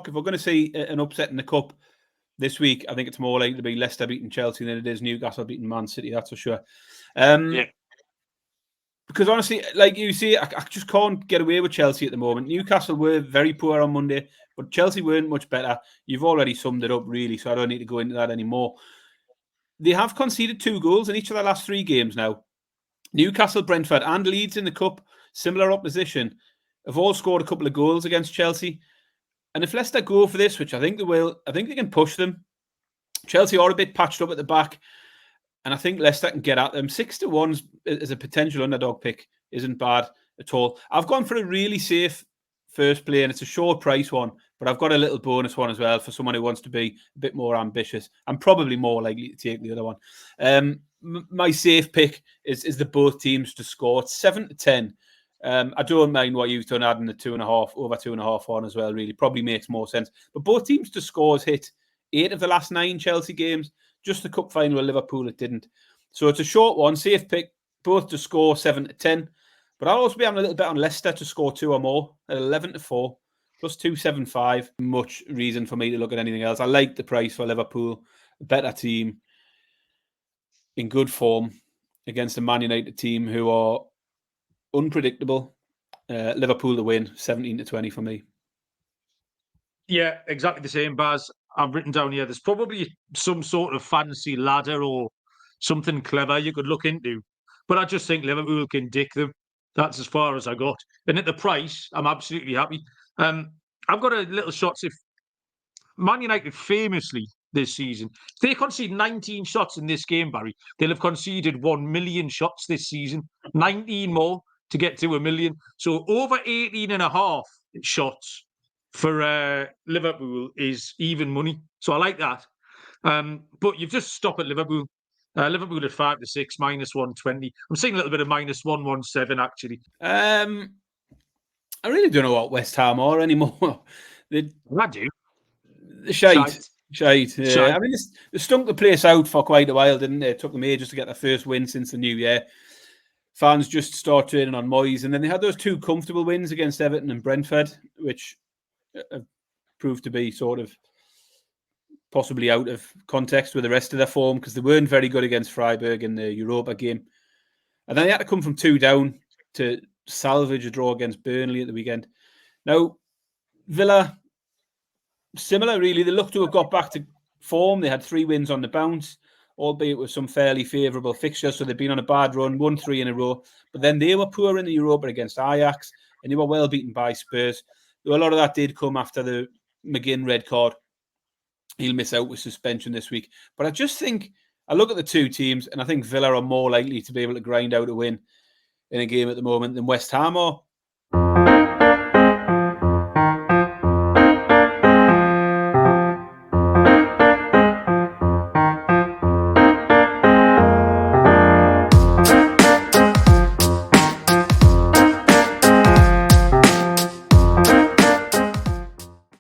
If we're going to see an upset in the Cup this week, I think it's more likely to be Leicester beating Chelsea than it is Newcastle beating Man City, that's for sure. Because honestly, like you see, I just can't get away with Chelsea at the moment. Newcastle were very poor on Monday, but Chelsea weren't much better. You've already summed it up, really, so I don't need to go into that anymore. They have conceded 2 goals in each of their last 3 games now. Newcastle, Brentford, and Leeds in the Cup, similar opposition, have all scored a couple of goals against Chelsea. And if Leicester go for this, which I think they will, I think they can push them. Chelsea are a bit patched up at the back, and I think Leicester can get at them. 6-1 as a potential underdog pick isn't bad at all. I've gone for a really safe first play, and it's a short price one, but I've got a little bonus one as well for someone who wants to be a bit more ambitious. I'm probably more likely to take the other one. My safe pick is the both teams to score. It's 7-10. I don't mind what you've done adding the 2.5 over 2.5 on as well. Really, probably makes more sense. But both teams to score has hit 8 of the last 9 Chelsea games. Just the cup final with Liverpool, it didn't. So it's a short one, safe pick. Both to score 7-10. But I'll also be having a little bit on Leicester to score 2 or more at 11-4 plus 275. Much reason for me to look at anything else. I like the price for Liverpool, a better team in good form against a Man United team who are unpredictable. Liverpool to win, 17-20 for me. Yeah, exactly the same, Baz. I've written down here, there's probably some sort of fancy ladder or something clever you could look into. But I just think Liverpool can dick them. That's as far as I got. And at the price, I'm absolutely happy. I've got a little shots. If Man United famously this season, if they concede 19 shots in this game, Barry, they'll have conceded 1 million shots this season. 19 more to get to 1 million. So over 18.5 shots for Liverpool is even money. So I like that. But you've just stopped at Liverpool. Liverpool at 5-6, -120. I'm seeing a little bit of -117 actually. I really don't know what West Ham are anymore. I do. Shite. Yeah. I mean, they stunk the place out for quite a while, didn't they? It took them ages to get their first win since the new year. Fans just start training on Moyes, and then they had those 2 comfortable wins against Everton and Brentford, which proved to be sort of possibly out of context with the rest of their form because they weren't very good against Freiburg in the Europa game. And then they had to come from 2 down to salvage a draw against Burnley at the weekend. Now, Villa, similar really. They look to have got back to form. They had 3 wins on the bounce, albeit with some fairly favourable fixtures. So they've been on a bad run, won 3 in a row. But then they were poor in the Europa against Ajax, and they were well beaten by Spurs. A lot of that did come after the McGinn red card. He'll miss out with suspension this week. But I just think, I look at the 2 teams, and I think Villa are more likely to be able to grind out a win in a game at the moment than West Ham are.